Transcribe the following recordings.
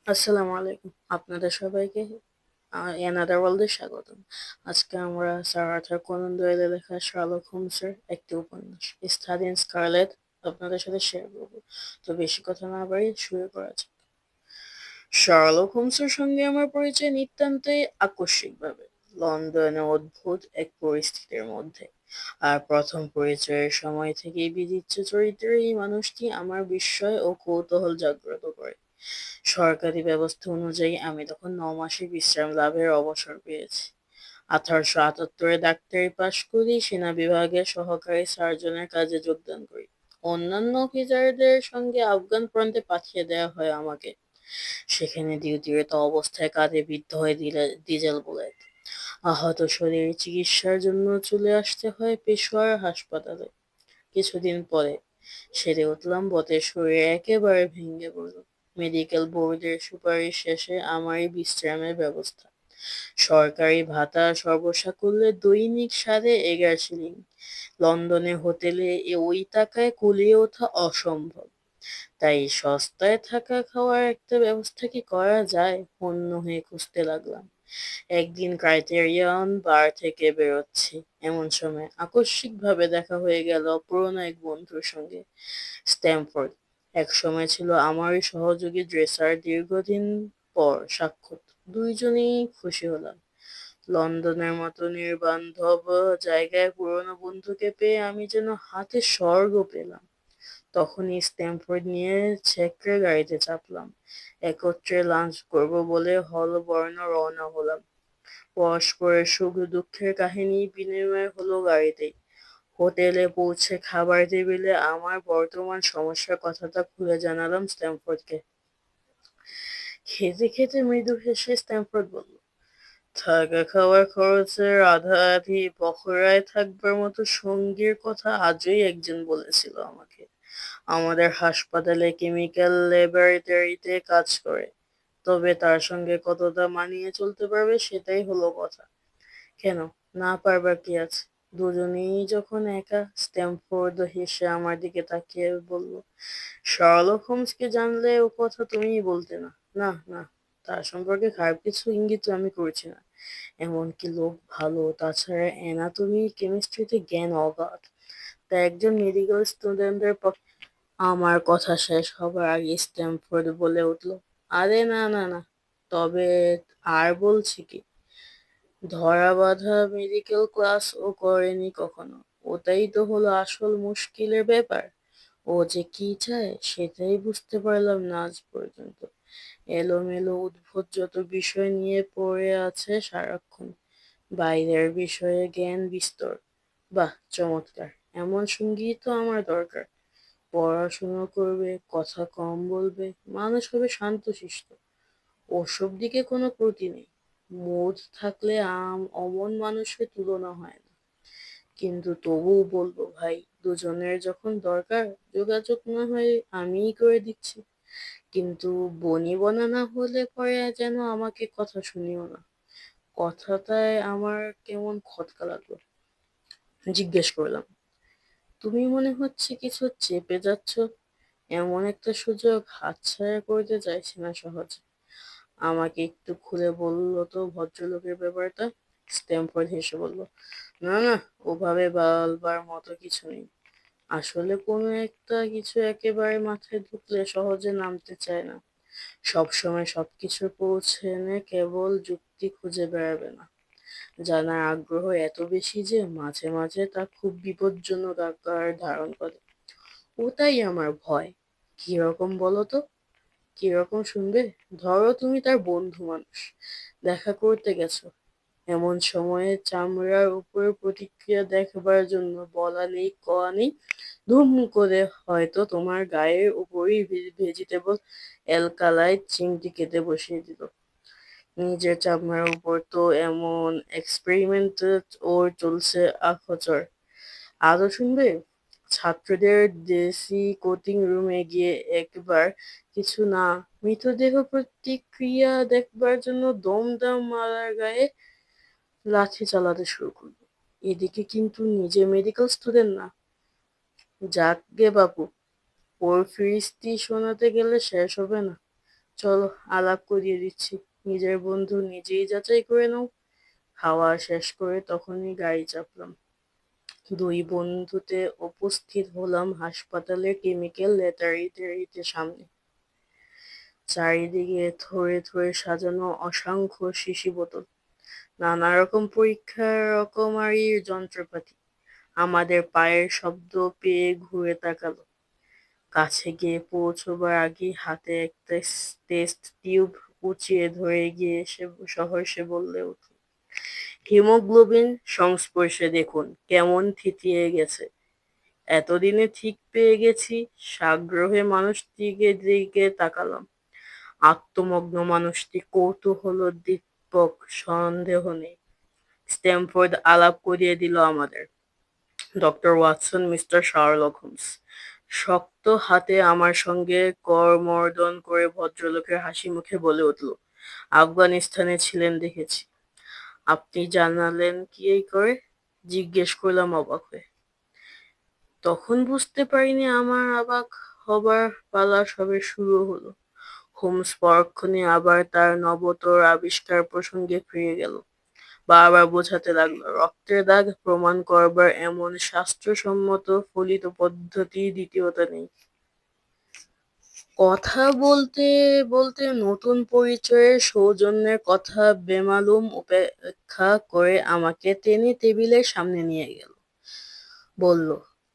আসসালামু আলাইকুম। আপনাদের সবাইকে অ্যানাদার ওয়ার্ল্ডে স্বাগতম। আজকে আমরা স্যার আর্থার কোনান ডয়েলের লেখা শার্লক হোমসের একটি উপন্যাস স্টাডি ইন স্কারলেট আপনাদের সাথে শেয়ার করব। তো বেশি কথা না বাড়িয়ে শুরু করা যাক। শার্লক হোমসের সঙ্গে আমার পরিচয় নিতান্তই আকস্মিকভাবে লন্ডনে অদ্ভুত এক পরিস্থিতির মধ্যে। আর প্রথম পরিচয়ের সময় থেকেই বিচিত্র চরিত্রের এই মানুষটি আমার বিস্ময় ও কৌতূহল জাগ্রত করে। সরকারি ব্যবস্থা অনুযায়ী আমি তখন ৯ মাসের বিশ্রাম লাভের অবসর পেয়েছি। ১৮৭৮-এ ডাক্তারি পাশ করি, সেনা বিভাগের সহকারী সার্জনের কাজে যোগদান করি। অন্যান্য অফিসারদের সঙ্গে আফগান ফ্রন্টে পাঠিয়ে দেওয়া হয় আমাকে। সেখানে ডিউটিরত অবস্থায় কাঁধে বিদ্ধ হয়ে ডিজেল বুলেট। আহত শরীরের চিকিৎসার জন্য চলে আসতে হয় পেশোয়ার হাসপাতালে। কিছুদিন পরে সেরে উঠলাম বটে, শরীর একেবারে ভেঙে পড়ল। মেডিকেল বোর্ডের সুপারিশ শেষে আমারই বিশ্রামের ব্যবস্থা। সরকারি ভাতা সর্বসাকুল্যে দৈনিক 11.৫ শিলিং। লন্ডনে হোটেলে ওই টাকায় কুলিয়ে ওঠা অসম্ভব। তাই সস্তায় থাকা খাওয়ার একটা ব্যবস্থা কি করা যায়, হন্য হয়ে খুঁজতে লাগলাম। একদিন ক্রাইটেরিয়ন বার থেকে বেরোচ্ছি, এমন সময় আকস্মিকভাবে দেখা হয়ে গেল পুরনো এক বন্ধুর সঙ্গে। স্ট্যামফোর্ড একসময় ছিল আমারই সহযোগী ড্রেসার, দীর্ঘদিন পর সাক্ষাৎ। দুইজনেই খুশি হলাম। লন্ডনের মতো নির্বান্ধব জায়গায় পুরনো বন্ধুকে পেয়ে আমি যেন হাতে স্বর্গ পেলাম। তখনই স্ট্যামফোর্ড নিয়ে ছেকড়ে গাড়িতে চাপলাম। একত্রে লাঞ্চ করব বলে হলবর্ণ রওনা হলাম। পরস্পরের সুখ দুঃখের কাহিনী বিনিময় হলো গাড়িতেই। হোটেলে পৌঁছে খাবার টেবিলে আমার বর্তমান সমস্যার কথাটা খুলে জানালাম স্ট্যামফোর্ডকে। খেতে খেতে মৃদু হেসে স্ট্যামফোর্ড বলল, থাকা খাওয়ার খরচের আধাআধি বখরায় থাকবার মতো সঙ্গীর কথা আজই একজন বলেছিল আমাকে। আমাদের হাসপাতালে কেমিক্যাল ল্যাবরেটরিতে কাজ করে, তবে তার সঙ্গে কতটা মানিয়ে চলতে পারবে সেটাই হলো কথা। কেন, না পারবার কি আছে? দুজনেই যখন একা। স্ট্যামফোর্ড হেসে আমার দিকে তাকিয়ে বলল, শার্লক হোমসকে জানলে ও কথা তুমিই বলতে না। না না, তার সম্পর্কে খারাপ কিছু ইঙ্গিত আমি করছি না। এমনকি লোক ভালো, তাছাড়া অ্যানাটমি কেমিস্ট্রিতে জ্ঞান অগাধ। তা একজন মেডিকেল স্টুডেন্টের পক্ষে। আমার কথা শেষ হবার আগে স্ট্যামফোর্ড বলে উঠল, আরে না না না, তবে আর বলছি কি, ধরা বাঁধা মেডিকেল ক্লাস ও করেনি কখনো। ওটাই তো হলো আসল মুশকিলের ব্যাপার। ও যে কি চায় সেটাই বুঝতে পারলাম না আজ পর্যন্ত। এলোমেলো উদ্ভট যত বিষয় নিয়ে পড়ে আছে সারাক্ষণ। বাইরের বিষয়ে জ্ঞান বিস্তর। বাহ, চমৎকার! এমন সঙ্গী তো আমার দরকার। পড়াশুনো করবে, কথা কম বলবে, মানুষ হবে শান্তশিষ্ট। ওসব দিকে কোনো ত্রুটি নেই। মুড থাকলে অমন মানুষের তুলনা হয় না। কিন্তু তবুও বলবো ভাই, দুজনের যখন দরকার, যোগাযোগ না হয় আমিই করে দিচ্ছি। কিন্তু বনিবনা না হলে পরে যেন আমাকে কথা শুনিও না। কথাটায় আমার কেমন খটকা লাগলো। জিজ্ঞেস করলাম, তুমি মনে হচ্ছে কিছু চেপে যাচ্ছ। এমন একটা সুযোগ হাতছাড়া করতে চাইছি না সহজে। আমাকে একটু খুলে বললো তো ভদ্রলোকের ব্যাপারটা। স্ট্যামফোর্ড হেসে বলল, না না, ওভাবে বলবার মতো কিছু নেই। আসলে কোনো একটা কিছু একেবারে মাথায় ঢুকলে সহজে নামতে চায় না। সবসময় সবকিছু পৌঁছেনে কেবল যুক্তি খুঁজে বেড়াবে না। জানার আগ্রহ এত বেশি যে মাঝে মাঝে তা খুব বিপজ্জনক আকার ধারণ করে। ওটাই আমার ভয়। কিরকম বলো তো? কিরকম শুনবে? ধরো তুমি তার বন্ধু মানুষ, দেখা করতে গেছো। এমন সময়ে চামড়ার উপর প্রতিক্রিয়া দেখবার জন্য বলা নেই কওয়া নেই, ধুম করে হয়তো তোমার গায়ের উপরই ভেজিটেবল অ্যালকালাইড চিমটি কেটে বসিয়ে দিল। নিজের চামড়ার উপর তো এমন এক্সপেরিমেন্ট ওর চলছে আখচর। আদৌ শুনবে? ছাত্রদের দেশি কোচিং রুমে গিয়ে একবার কিছু না, মৃতদেহ প্রতিক্রিয়া দেখবার জন্য দমদম মারার গায়ে লাঠি চালাতে শুরু করলো। এদিকে কিন্তু নিজে মেডিকেল স্টুডেন্ট না। যাক গে বাপু, ওর ফিরিস্তি শোনাতে গেলে শেষ হবে না। চলো আলাপ করিয়ে দিচ্ছি। নিজের বন্ধু নিজেই যাচাই করে নাও। খাওয়া শেষ করে তখনই গাড়ি চাপলাম। দুই বন্ধুতে উপস্থিত হলাম হাসপাতালের কেমিক্যাল ল্যাবরেটরিতে সামনে। চারিদিকে থরে থরে সাজানো অসংখ্য শিশি বোতল, নানা রকম পরীক্ষার রকমারির যন্ত্রপাতি। আমাদের পায়ের শব্দ পেয়ে ঘুরে তাকালো। কাছে গিয়ে পৌঁছবার আগেই হাতে একটা টেস্ট টিউব উঁচিয়ে ধরে গিয়ে সহসা বললে উঠল, হিমোগ্লোবিন সংস্পর্শে দেখুন কেমন থিতিয়ে গেছে। এতদিনে ঠিক পেয়ে গেছি। সাগ্রহে মানুষটিকে দিকে তাকালাম। আত্মমগ্ন মানুষটি কৌতূহলোদ্দীপক, সন্দেহ নেই। স্ট্যামফোর্ড আলাপ করিয়ে দিল আমাদের। Doctor Watson, mister Sherlock Holmes. শক্ত হাতে আমার সঙ্গে করমর্দন করে ভদ্রলোকের হাসি মুখে বলে উঠল, আফগানিস্তানে ছিলেন দেখেছি। আপনি জানালেন কি এই করে? জিজ্ঞেস করলাম অবাক হয়ে। তখন বুঝতে পারিনি আমার অবাক হবার পালা সবে শুরু হলো। হোমস পরক্ষণে আবার তার নবতর আবিষ্কার প্রসঙ্গে ফিরে গেল। বারবার বোঝাতে লাগলো, রক্তের দাগ প্রমাণ করবার এমন শাস্ত্রসম্মত ফলিত পদ্ধতি দ্বিতীয়টা নেই। কথা বলতে বলতে নতুন পরিচয়ের সৌজন্যের কথা বেমালুম উপেক্ষা করে আমাকে টেনে টেবিলের সামনে নিয়ে গেল। বলল,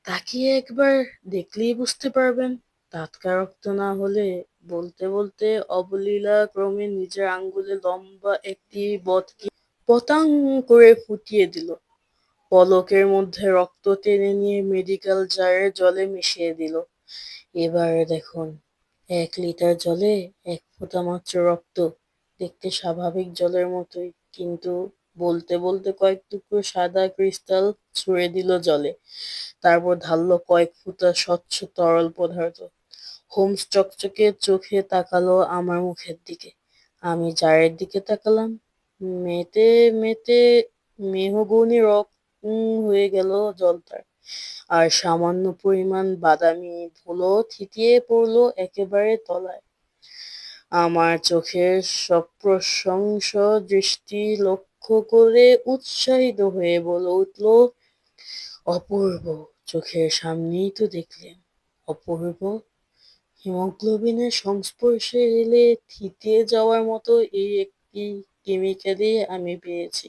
তাকিয়ে একবার দেখলেই বুঝতে পারবেন। টাটকা রক্ত না হলে। বলতে বলতে অবলীলা ক্রমে নিজের আঙ্গুলে লম্বা একটি বটকে পটাং করে ফুটিয়ে দিল। পলকের মধ্যে রক্ত টেনে নিয়ে মেডিকেল জারের জলে মিশিয়ে দিল। এবারে দেখুন, 1 লিটার জলে 1 ফোঁটা মাত্র রক্ত। দেখতে স্বাভাবিক জলের মতোই, কিন্তু বলতে বলতে কয়েক টুকরো সাদা ক্রিস্টাল ছুঁড়ে দিল জলে। তারপর ঢাললো কয়েক ফোঁটা স্বচ্ছ তরল পদার্থ। হোমস চকচকে চোখে তাকালো আমার মুখের দিকে। আমি জারের দিকে তাকালাম। মেতে মেতে মেহগনি হয়ে গেল জলটা। আর সামান্য পরিমাণ বাদামি ধুলো থিতিয়ে পড়লো একেবারে তলায়। আমার চোখের সপ্রশংস দৃষ্টি লক্ষ্য করে উৎসাহিত হয়ে বলে উঠল, অপূর্ব! চোখের সামনেই তো দেখলেন। অপূর্ব! হিমোগ্লোবিনের সংস্পর্শে এলে থিতিয়ে যাওয়ার মতো এই একটি কেমিক্যালই আমি পেয়েছি।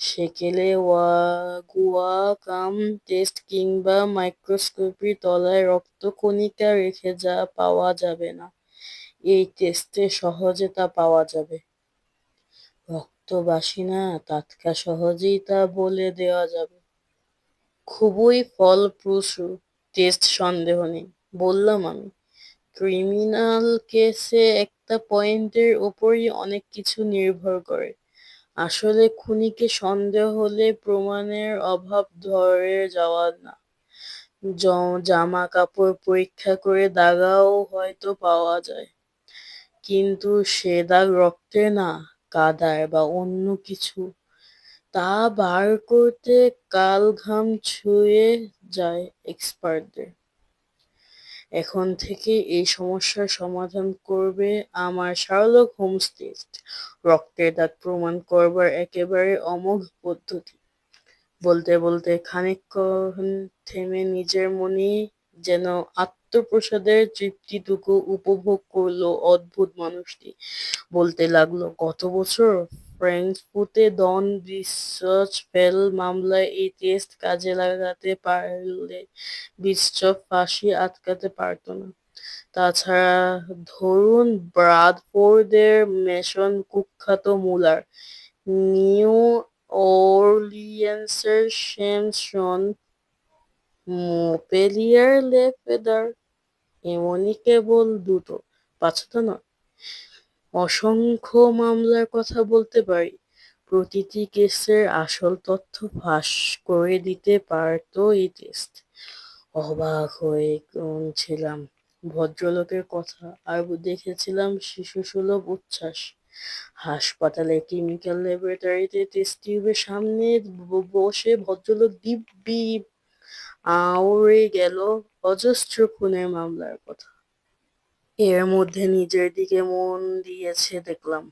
সেকেলে গুয়া কাম টেস্ট কিংবা মাইক্রোস্কোপির তলায় রক্তকণিকা রেখে যা পাওয়া যাবে না, এই টেস্টে সহজে তা পাওয়া যাবে। রক্তবাসী না, টাটকা সহজেই তা বলে দেওয়া যাবে। খুবই ফলপ্রসূ টেস্ট, সন্দেহ নেই, বললাম আমি। ক্রিমিনাল কেসে একটা পয়েন্টের ওপরই অনেক কিছু নির্ভর করে। আসলে খুনিকে সন্দেহ হলে প্রমাণের অভাব ধরে যাওয়া না। জামা কাপড় পরীক্ষা করে দাগাও হয়তো পাওয়া যায়, কিন্তু সে দাগ রক্তের না, কাদার বা অন্য কিছু। তা বার করতে কাল ঘাম ছুঁয়ে যায় এক্সপার্টদের। এখন থেকে এই সমস্যার সমাধান করবে আমার শার্লক হোমস টেস্ট, রক্তের দাগ প্রমাণ করবার একেবারে অমোঘ পদ্ধতি। বলতে বলতে খানিকক্ষণ থেমে নিজের মনেই যেন আত্মপ্রসাদের তৃপ্তিটুকু উপভোগ করলো অদ্ভুত মানুষটি। বলতে লাগলো, গত বছর ফ্র্যাঙ্কফুর্টে ডন বিচফেল মামলায় এই টেস্ট কাজে লাগাতে পারলে বিচফ ফাঁসি আটকাতে পারতো না। তাছাড়া ধরুন ব্রাডফোর্ডের মেসন কুখ্যাত মুলার, নিউ অর্লিয়েন্সের স্যামসন, মোপেলিয়ার লেফেদার, এমনই কেবল দুটো, 5টা নয়। অসংখ্য মামলার কথা বলতে পারি। প্রতিটি কেসের আসল তথ্য ফাঁস করে দিতে পারতো এই টেস্ট। অবাক হয়ে ছিলাম ভদ্রলোকের কথা, আর দেখেছিলাম শিশুসুলভ উচ্ছ্বাস। হাসপাতালের কেমিক্যাল ল্যাবরেটরিতে টেস্ট টিউবের সামনে বসে ভদ্রলোক দিব্যি আউড়ে গেল অজস্র খুনের মামলার কথা। এর মধ্যে নিজের দিকে মন দিয়েছে দেখলাম।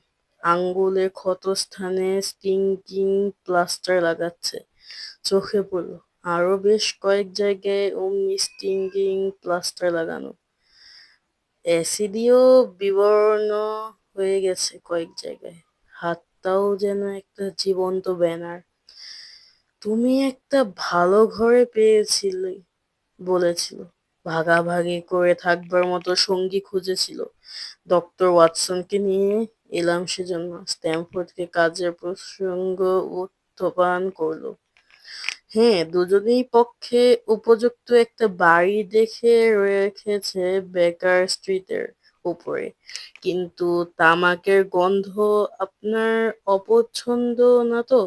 আঙ্গুলের ক্ষতস্থানে স্টিকিং প্লাস্টার লাগাচ্ছে। চোখে পড়ল আরো বেশ কয়েক জায়গায় অমনি স্টিকিং প্লাস্টার লাগানো। অ্যাসিডিও বিবর্ণ হয়ে গেছে কয়েক জায়গায়। হাতটাও যেন একটা জীবন্ত ব্যানার। তুমি একটা ভালো ঘরে পেয়েছিলে বলেছিল। ভাগাভাগি করে থাকবার মতো সঙ্গী খুঁজেছিল। ডক্টর ওয়াটসনকে নিয়ে এলাম সেজন্য। স্ট্যামফোর্ডকে কাজের প্রসঙ্গ উত্থাপন করলো। হ্যাঁ, দুজনেই পক্ষে উপযুক্ত একটা বাড়ি দেখে রেখেছে বেকার স্ট্রিটের উপরে। কিন্তু তামাকের গন্ধ আপনার অপছন্দ না তো?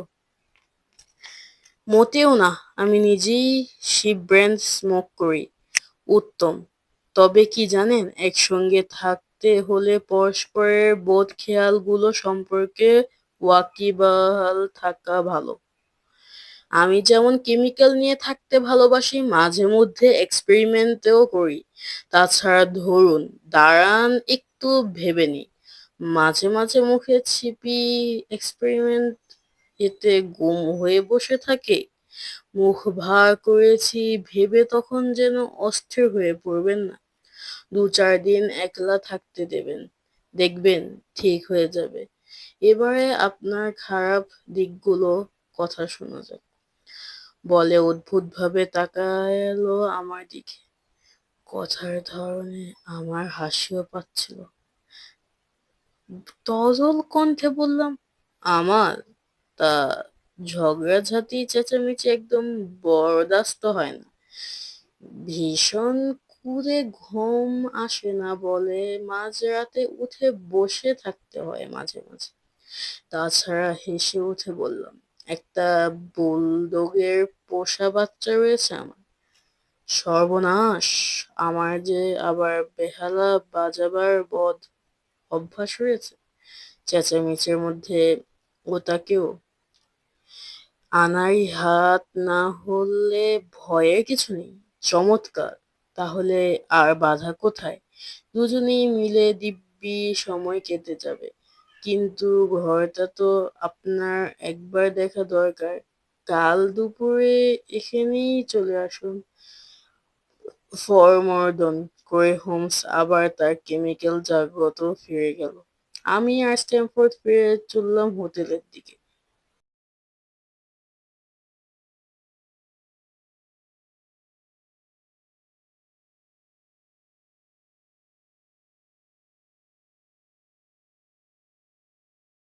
মোটেও না। আমি নিজেই শিপ ব্র্যান্ড স্মোক করি। উত্তম। তবে কি জানেন, একসঙ্গে থাকতে হলে পরস্পরের বোধ খেয়ালগুলো সম্পর্কে ওয়াকিবহাল থাকা ভালো। আমি যেমন কেমিক্যাল নিয়ে থাকতে ভালোবাসি, মাঝে মধ্যে এক্সপেরিমেন্টও করি। তাছাড়া ধরুন, দাঁড়ান একটু ভেবে নিই। মাঝে মাঝে মুখে ছিপি এক্সপেরিমেন্ট, এতে গুম হয়ে বসে থাকে। মুখ ভার করেছি ভেবে তখন যেন অস্থির হয়ে পড়বেন না। ২-৪ দিন একলা থাকতে দেবেন। দেখবেন ঠিক হয়ে যাবে। এবারে আপনার খারাপ দিকগুলো কথা শোনা যাক। বলে অদ্ভুতভাবে তাকালো আমার দিকে। কথার ধরনে আমার হাসিও পাচ্ছিল। তরল কণ্ঠে বললাম, আমার তা ঝগড়াঝাটি চেঁচামেচি একদম বরদাস্ত হয় না। ভীষণ করে ঘুম আসে না বলে মাঝরাতে উঠে বসে থাকতে হয় মাঝে মাঝে। তাছাড়া হেসে উঠে বললাম, একটা বুলডগের পোষা বাচ্চা রয়েছে আমার। সর্বনাশ! আমার যে আবার বেহালা বাজাবার বদ অভ্যাস রয়েছে। চেঁচামেচির মধ্যে ওটাকেও আনাড়ি হাত না হলে ভয়ের কিছু নেই। চমৎকার! তাহলে আর বাধা কোথায়? দুজনেই মিলে দিব্যি সময় কেটে যাবে। কিন্তু ঘরটা তো আপনার একবার দেখা দরকার। কাল দুপুরে এখানেই চলে আসুন। ফরমর্দন করে হোমস আবার তার কেমিক্যাল জগতে ফিরে গেল। আমি আর স্ট্যামফোর্ড ফিরে চললাম হোটেলের দিকে।